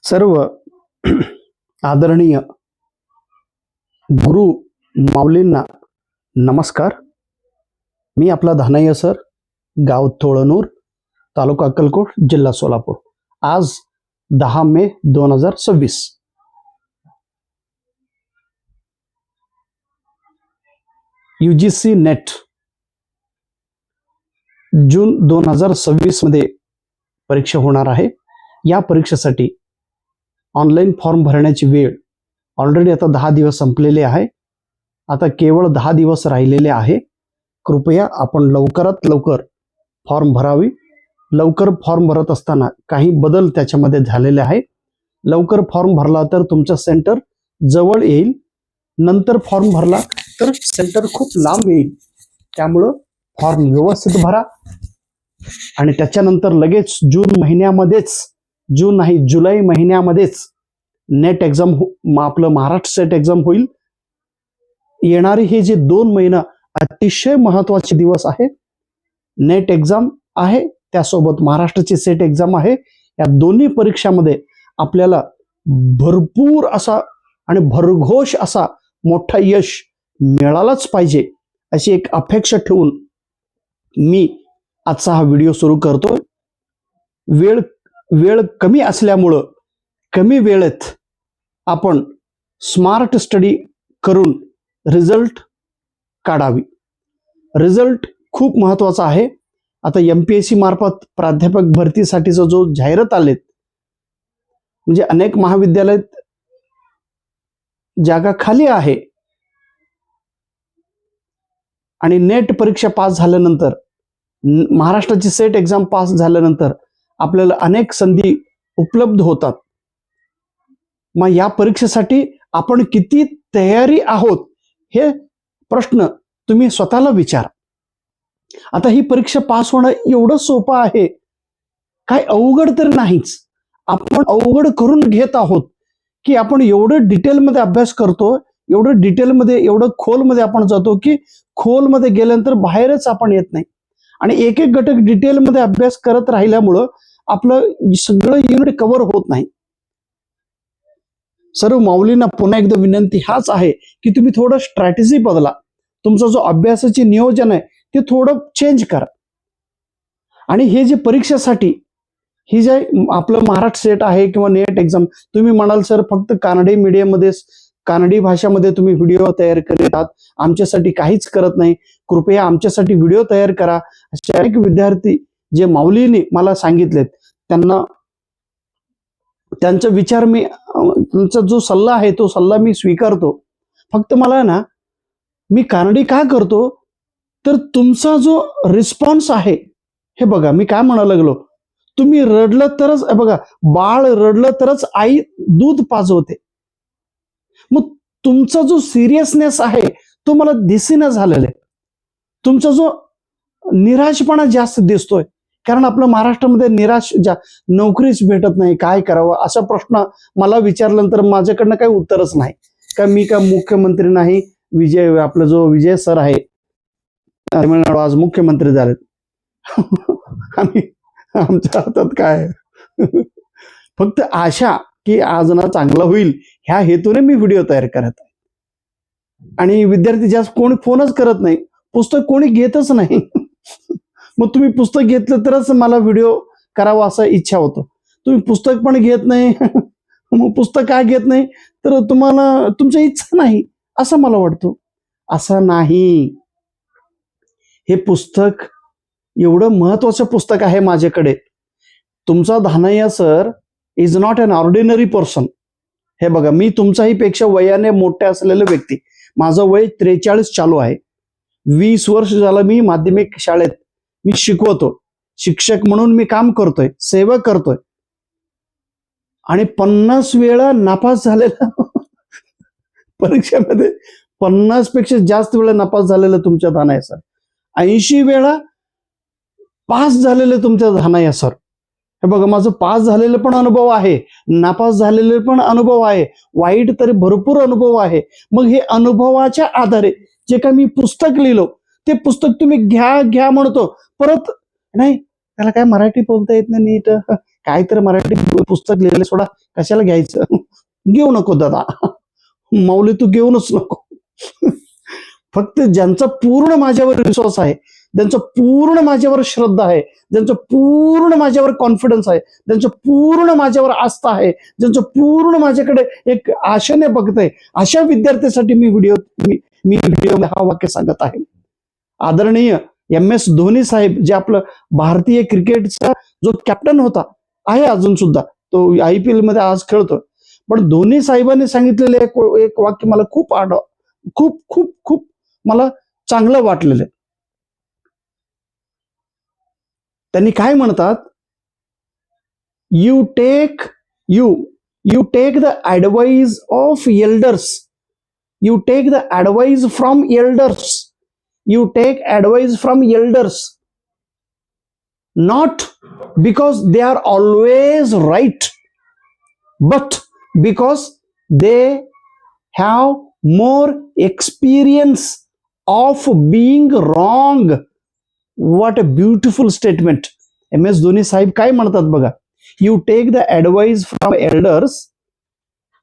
सर्व आदरणीय गुरु माऊलींना नमस्कार. मी आपला धानय्या सर, गाव तोळनूर, तालुका अक्कलकोट, जिल्हा सोलापूर. आज 10 मे 2026. UGC नेट जून 2026 मध्ये परीक्षा होणार आहे. या परीक्षेसाठी ऑनलाईन फॉर्म भरण्याची वेळ ऑलरेडी आता 10 दिवस संपलेले आहे. आता केवळ 10 दिवस राहिलेले आहे. कृपया आपण लवकरात लवकर फॉर्म भरावी. लवकर फॉर्म भरत असताना काही बदल त्याच्यामध्ये झालेले आहे. लवकर फॉर्म भरला तर तुमचं सेंटर जवळ येईल. नंतर फॉर्म भरला तर सेंटर खूप लांब येईल. त्यामुळं फॉर्म व्यवस्थित भरा आणि त्याच्यानंतर लगेच जुलै महिन्यामध्येच नेट एक्झाम आपलं महाराष्ट्र सेट एक्झाम होईल. येणारे हे जे 2 महिना अतिशय महत्वाचे दिवस आहे. नेट एक्झाम आहे, त्यासोबत महाराष्ट्राची सेट एक्झाम आहे. या दोन्ही परीक्षामध्ये आपल्याला भरपूर असा आणि भरघोष असा मोठा यश मिळालाच पाहिजे अशी एक अपेक्षा ठेवून मी आजचा हा व्हिडिओ सुरू करतो. वेळ कमी असल्यामुळं कमी वेळेत आपण स्मार्ट स्टडी करून रिझल्ट काढावी. रिझल्ट खूप महत्वाचा आहे. आता MPSC मार्फत प्राध्यापक भरतीसाठीचा जो जाहिरात आलेत, म्हणजे अनेक महाविद्यालयात जागा खाली आहे आणि नेट परीक्षा पास झाल्यानंतर, महाराष्ट्राची सेट एक्झाम पास झाल्यानंतर आपल्याला अनेक संधी उपलब्ध होतात. मग या परीक्षेसाठी आपण किती तयारी आहोत हे प्रश्न तुम्ही स्वतःला विचारा. आता ही परीक्षा पास होणं एवढं सोपं आहे, काय अवघड तर नाहीच. आपण अवघड करून घेत आहोत की आपण एवढं डिटेलमध्ये अभ्यास करतो, एवढं खोलमध्ये आपण जातो की खोलमध्ये गेल्यानंतर बाहेरच आपण येत नाही. आणि एक एक घटक डिटेलमध्ये अभ्यास करत राहिल्यामुळं आपलं सगळं युनिट कव्हर होत नाही. सर्व माऊलींना पुन्हा एकदा विनंती हाच आहे की तुम्ही थोडं स्ट्रॅटेजी बदला. तुमचा जो अभ्यासाचे नियोजन आहे ते थोडं चेंज करा. आणि हे जे परीक्षेसाठी ही जे आपलं महाराष्ट्र सेट आहे किंवा नेट एक्झाम, तुम्ही म्हणाल सर फक्त कानडी मीडियममध्ये, कानडी भाषामध्ये तुम्ही व्हिडिओ तयार करतात, आमच्यासाठी काहीच करत नाही. कृपया आमच्यासाठी व्हिडिओ तयार करा. असे अनेक विद्यार्थी जे माऊलीने मला सांगितलेत, त्यांचा विचार तुमचा जो सल्ला आहे तो सल्ला मी स्वीकारतो. फक्त मला ना, मी कानडी का करतो तर तुमचा जो रिस्पॉन्स आहे, हे बघा मी काय म्हणायला लागलो, तुम्ही रडलं तरच, बघा बाळ रडलं तरच आई दूध पाजवते. मग तुमचा जो सिरियसनेस आहे तो मला दिसेना झालेला आहे. तुमचा जो निराशपणा जास्त दिसतोय, कारण आपलं महाराष्ट्रामध्ये नोकरीच भेटत नाही, काय करावं असा प्रश्न मला विचारल्यानंतर माझ्याकडनं काही उत्तरच नाही. का मी का मुख्यमंत्री नाही, आपला जो विजय सर आहे तमिळनाडू आज मुख्यमंत्री झालेत. आणि आमच्या हातात काय फक्त आशा की आज ना चांगलं होईल ह्या हेतूने मी व्हिडिओ तयार करत आहे. आणि विद्यार्थी जास्त कोणी फोनच करत नाही, पुस्तक कोणी घेतच नाही. मग तुम्ही पुस्तक घेतलं तरच मला व्हिडिओ करावा असा इच्छा होतो. तुम्ही पुस्तक पण घेत नाही, मग पुस्तक काय घेत नाही तर तुम्हाला तुमची इच्छा नाही असं मला वाटतं. असं नाही. हे पुस्तक एवढं महत्वाचं पुस्तक आहे माझ्याकडे. तुमचा Dhanayya sir is not an ordinary person. हे बघा, मी तुमचाही पेक्षा वयाने मोठे असलेले व्यक्ती. माझं वय 43 चालू आहे. 20 वर्ष झालं मी माध्यमिक शाळेत मी शिकवतो. शिक्षक म्हणून मी काम करतोय, सेवा करतोय. आणि 50 वेळा नापास झालेला परीक्षेमध्ये, 50 पेक्षा जास्त वेळा नापास झालेलं तुमच्या धानय्या सर. 80 वेळा पास झालेले तुमच्या धानय्या सर. हे बघा, माझं पास झालेलं पण अनुभव आहे, नापास झालेले पण अनुभव आहे, वाईट तरी भरपूर अनुभव आहे. मग हे अनुभवाच्या आधारे जे काही मी पुस्तक लिहिलो, ते पुस्तक तुम्ही घ्या म्हणतो, परत नाही त्याला काय मराठी बोलता येत नाही नीट, काय तर मराठी पुस्तक लिहिलं सोडा, कशाला घ्यायचं, घेऊ नको दादा, माऊली तू घेऊनच नको. फक्त ज्यांचा पूर्ण माझ्यावर विश्वास आहे, ज्यांचं पूर्ण माझ्यावर श्रद्धा आहे, ज्यांचं पूर्ण माझ्यावर कॉन्फिडन्स आहे, ज्यांचं पूर्ण माझ्यावर आस्था आहे, ज्यांचं पूर्ण माझ्याकडे एक आशेने बघतंय, अशा विद्यार्थ्यांसाठी मी व्हिडिओ हा वाक्य सांगत आहे. आदरणीय MS धोनी साहेब, जे आपलं भारतीय क्रिकेटचा जो कॅप्टन होता, आहे अजून सुद्धा, तो IPL मध्ये आज खेळतो. पण धोनी साहेबांनी सांगितलेलं एक वाक्य मला खूप खूप खूप खूप मला चांगलं वाटलेलं. त्यांनी काय म्हणतात, you take the advice of elders, you take the advice from elders, you take advice from elders, not because they are always right, but because they have more experience of being wrong. What a beautiful statement. MS Dhoni साहेब काय म्हणतात बघा, you take the advice from elders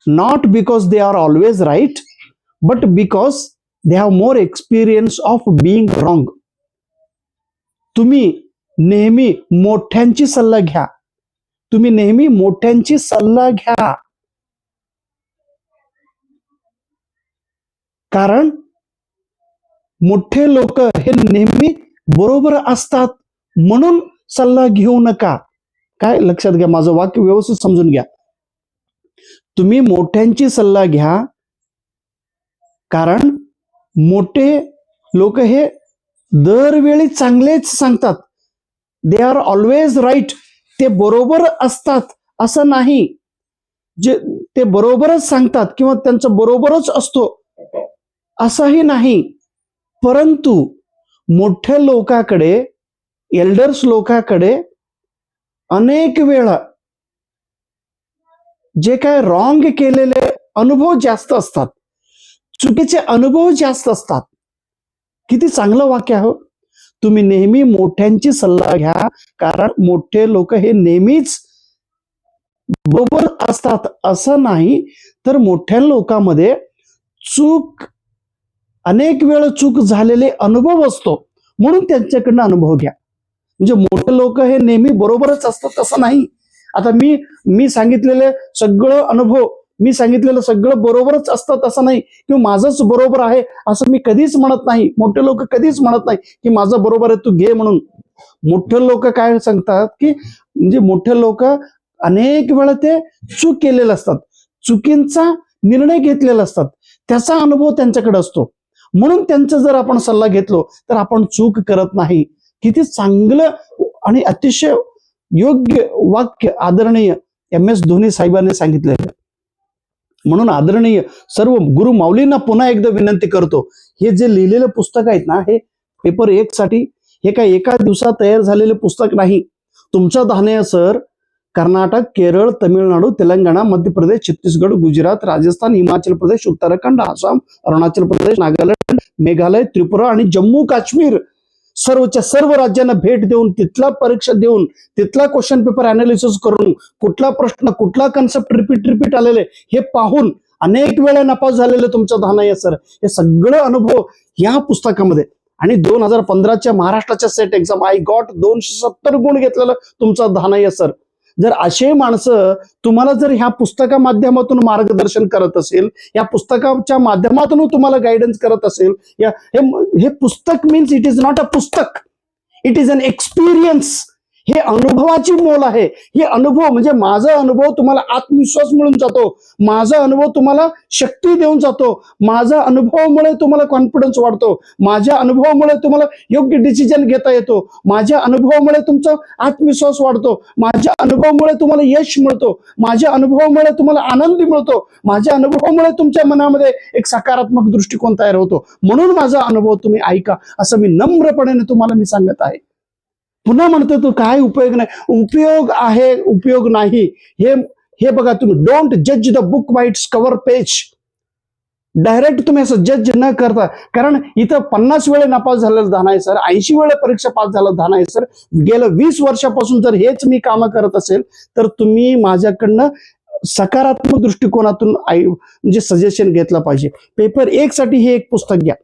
not because they are always right, but because they have more experience of being wrong. तुम्ही नेहमी मोठ्यांची सल्ला घ्या, तुम्ही नेहमी मोठ्यांची सल्ला घ्या, कारण मोठे लोक हे नेहमी बरोबर असतात, म्हणून सल्ला घेऊ नका. काय लक्षात घ्या, माझं वाक्य व्यवस्थित समजून घ्या. तुम्ही मोठ्यांची सल्ला घ्या, कारण मोठे लोक हे दरवेळी चांगलेच सांगतात. दे आर ऑलवेज राईट, ते बरोबर असतात असं नाही. जे ते बरोबरच सांगतात किंवा त्यांचं बरोबरच असतो असंही नाही. परंतु मोठ्या लोकांकडे, एल्डर्स लोकांकडे अनेक वेळा जे काय रॉंग केलेले अनुभव जास्त असतात, चुकीचे अनुभव जास्त असतात. किती चांगलं वाक्य आहे. तुम्ही नेहमी मोठ्यांची सल्ला घ्या, कारण मोठे लोक हे नेहमीच बरोबर असतात असं नाही. तर मोठ्या लोकांमध्ये अनेक वेळ चूक झालेले अनुभव असतो, म्हणून त्यांच्याकडनं अनुभव घ्या. म्हणजे मोठे लोक हे नेहमी बरोबरच असतात असं नाही. आता मी सांगितलेले सगळं अनुभव, मी सांगितलेलं सगळं बरोबरच असतात असं नाही, किंवा माझंच बरोबर आहे असं मी कधीच म्हणत नाही. मोठे लोक कधीच म्हणत नाही की माझं बरोबर आहे तू घे म्हणून. मोठे लोक काय सांगतात की, म्हणजे मोठे लोक अनेक वेळा ते चूक केलेलं असतात, चुकींचा निर्णय घेतलेला असतात, त्याचा अनुभव त्यांच्याकडे असतो, म्हणून त्यांचा जर आपण सल्ला घेतलो तर आपण चूक करत नाही. किती चांगलं आणि अतिशय योग्य वाक्य आदरणीय MS धोनी साहेबांनी सांगितलेलं. म्हणून आदरणीय सर्व गुरु माऊलींना पुन्हा एकदा विनंती करतो, हे जे लिहिलेलं पुस्तक आहेत ना, हे पेपर 1 साठी हे काय एका दिवसात तयार झालेले पुस्तक नाही. तुमचा धानय सर कर्नाटक, केरळ, तमिळनाडू, तेलंगणा, मध्य प्रदेश, छत्तीसगड, गुजरात, राजस्थान, हिमाचल प्रदेश, उत्तराखंड, आसाम, अरुणाचल प्रदेश, नागालँड, मेघालय, त्रिपुरा आणि जम्मू काश्मीर सर्वच्या सर्व राज्यांना भेट देऊन, तिथला परीक्षा देऊन, तिथला क्वेश्चन पेपर अनालिसिस करून, कुठला प्रश्न, कुठला कन्सेप्ट रिपीट आलेले हे पाहून अनेक वेळा नापास झालेले तुमचं धानय सर, हे सगळं अनुभव या पुस्तकामध्ये. आणि 2015च्या महाराष्ट्राच्या सेट एक्झाम आय गॉट 270 गुण घेतलेलं तुमचं धानय सर. जर असे माणसं तुम्हाला जर ह्या पुस्तका माध्यमातून मार्गदर्शन करत असेल, या पुस्तकाच्या माध्यमातून तुम्हाला गायडन्स करत असेल, हे पुस्तक means it is not a पुस्तक, इट इज अन एक्सपिरियन्स. हे अनुभवाची मोल आहे. हे अनुभव म्हणजे माझा अनुभव तुम्हाला आत्मविश्वास मिळून जातो, माझा अनुभव तुम्हाला शक्ती देऊन जातो, माझा अनुभवामुळे तुम्हाला कॉन्फिडन्स वाढतो, माझ्या अनुभवामुळे तुम्हाला योग्य डिसिजन घेता येतो, माझ्या अनुभवामुळे तुमचा आत्मविश्वास वाढतो, माझ्या अनुभवामुळे तुम्हाला यश मिळतो, माझ्या अनुभवामुळे तुम्हाला आनंद मिळतो, माझ्या अनुभवामुळे तुमच्या मनामध्ये एक सकारात्मक दृष्टिकोन तयार होतो. म्हणून माझा अनुभव तुम्ही ऐका, असं मी नम्रपणे तुम्हाला मी सांगत आहे. पुन्हा म्हणतो तो काय उपयोग नाही, उपयोग आहे, उपयोग नाही हे बघा तुम्ही. डोंट जज the book by it's cover page. Direct तुम्ही असं जज न करता, कारण इथं 50 वेळे नापास झालेलं धान आहे सर, 80 वेळा परीक्षा पास झालं धान आहे सर, गेलं 20 वर्षापासून जर हेच मी कामं करत असेल तर तुम्ही माझ्याकडनं सकारात्मक दृष्टिकोनातून म्हणजे सजेशन घेतलं पाहिजे. पेपर 1 साठी हे एक पुस्तक घ्या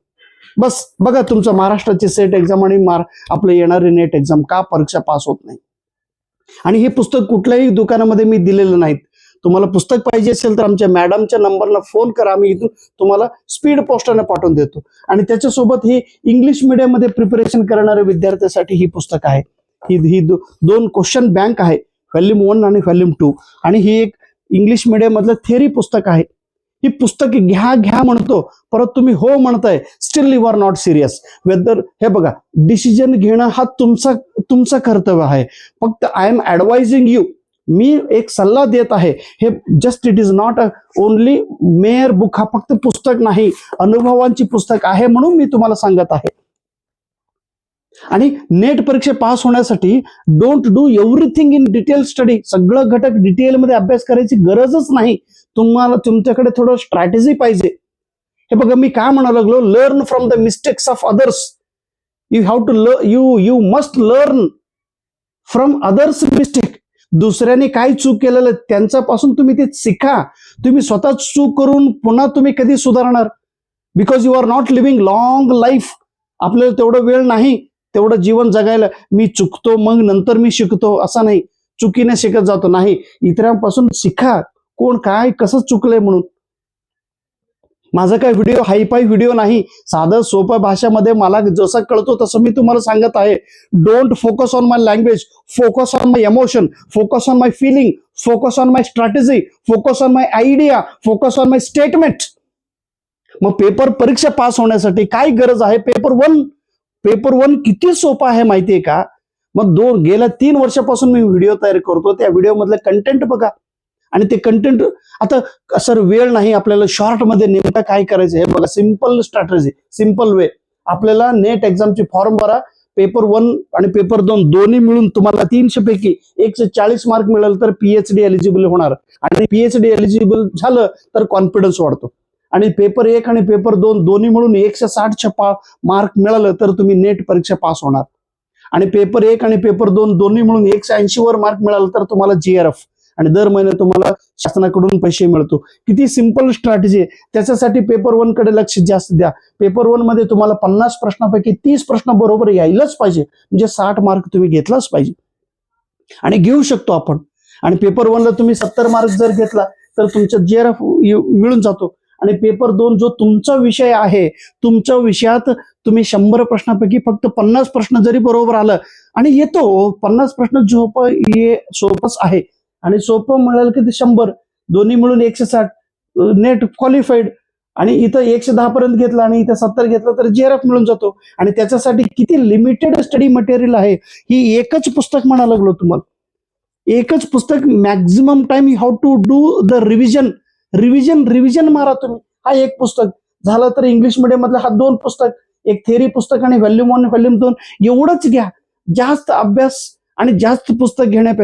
बस. बघा तुमचं महाराष्ट्राची सेट एक्झाम आणि आपलं येणारी नेट एक्झाम का परीक्षा पास होत नाही. आणि हे पुस्तक कुठल्याही दुकानामध्ये मी दिलेलं नाहीत. तुम्हाला पुस्तक पाहिजे असेल तर आमच्या मॅडमच्या नंबरला फोन करा, आम्ही इथून तुम्हाला स्पीड पोस्टाने पाठवून देतो. आणि त्याच्यासोबत हे इंग्लिश मीडियम मध्ये प्रिपरेशन करणाऱ्या विद्यार्थ्यांसाठी ही पुस्तक आहे. ही 2 क्वेश्चन बँक आहे, व्हॉल्यूम 1 आणि व्हॉल्यूम 2. आणि ही एक इंग्लिश मीडियम मधलं थेअरी पुस्तक आहे. ही पुस्तक घ्या म्हणतो, परत तुम्ही हो म्हणताय, still you are not serious whether. हे बघा, डिसिजन घेणं हा तुमचं कर्तव्य आहे. फक्त आय एम ऍडवायझिंग यू, मी एक सल्ला देत आहे. हे just it is not only mere book, हा फक्त पुस्तक नाही, अनुभवांची पुस्तक आहे म्हणून मी तुम्हाला सांगत आहे. आणि नेट परीक्षा पास होण्यासाठी don't do everything in detail study. सगळं घटक डिटेलमध्ये अभ्यास करायची गरजच नाही. तुम्हाला तुमच्याकडे थोडं स्ट्रॅटेजी पाहिजे. हे बघा, मी काय म्हणायला लागलो, learn from the mistakes of others. You have to you must learn from others mistake. दुसऱ्याने काय चूक केलेलं त्यांच्यापासून तुम्ही ते शिका. तुम्ही स्वतः चूक करून पुन्हा तुम्ही कधी सुधारणार? Because you are not living long life. आपल्याला तेवढं वेळ नाही तेवढं जीवन जगायला. मी चुकतो मग नंतर मी शिकतो असं नाही, चुकीने शिकत जातो नाही. इतरांपासून शिका, कोण काय कसं चुकलंय म्हणून. माझा काय व्हिडिओ हायफाय व्हिडिओ नाही, साधं सोप्या भाषेमध्ये मला जसं कळतो तसं मी तुम्हाला सांगत आहे. Don't focus on my language, focus on my emotion, focus on my feeling, focus on my strategy, focus on my idea, focus on my statement. मग पेपर परीक्षा पास होण्यासाठी काय गरज आहे? पेपर 1 किती सोपा आहे माहितीये का? मग गेल्या 3 वर्षापासून मी व्हिडिओ तयार करतो, त्या व्हिडिओ मधलं कंटेंट बघा. आणि ते कंटेंट आता सर वेळ नाही आपल्याला शॉर्ट मध्ये नेमकं काय करायचं हे बघा. Simple strategy, simple way. आपल्याला नेट एक्झामचे फॉर्म भरा. पेपर 1 आणि पेपर 2 दोन्ही मिळून तुम्हाला 300 पैकी 140 मार्क मिळाल तर पीएचडी एलिजिबल होणार. आणि पीएचडी एलिजिबल झालं तर कॉन्फिडन्स वाढतो. आणि पेपर 1 आणि पेपर 2 दोन्ही मिळून 160 मार्क मिळालं तर तुम्ही नेट परीक्षा पास होणार. आणि पेपर 1 आणि पेपर 2 दोन्ही मिळून 180 वर मार्क मिळालं तर तुम्हाला जीआरएफ, आणि दर महिन्यात तुम्हाला शासनाकडून पैसे मिळतो. किती सिंपल स्ट्रॅटेजी आहे. त्याच्यासाठी पेपर 1 कडे लक्ष जास्त द्या. पेपर 1 मध्ये तुम्हाला 50 प्रश्नापैकी 30 प्रश्न बरोबर यायलाच पाहिजे, म्हणजे 60 मार्क तुम्ही घेतलाच पाहिजे. आणि घेऊ शकतो आपण. आणि पेपर 1 ला तुम्ही 70 मार्क जर घेतला तर तुमचा जीआरएफ मिळून जातो. आणि पेपर 2 जो तुमचा विषय आहे, तुमच्या विषयात तुम्ही 100 प्रश्नापैकी फक्त 50 प्रश्न जरी बरोबर आलं, आणि येतो 50 प्रश्न सोपंच आहे, आणि सोपं मिळालं की ते 100 दोन्ही मिळून 160 नेट क्वालिफाईड. आणि इथं 110 पर्यंत घेतला आणि इथं 70 घेतलं तर जीआरएफ मिळून जातो. आणि त्याच्यासाठी किती लिमिटेड स्टडी मटेरियल आहे. ही एकच पुस्तक म्हणा लागलो तुम्हाला, एकच पुस्तक. Maximum time you have to do the revision मारा तुम्ही. हा एक पुस्तक झालं तर इंग्लिश मीडियम मधलं हा 2 पुस्तक, एक थेअरी पुस्तक आणि व्हॉल्यूम 1 व्हॉल्यूम 2 एवढंच घ्या. जास्त अभ्यास आणि जास्त पुस्तक घेण्यापेक्षा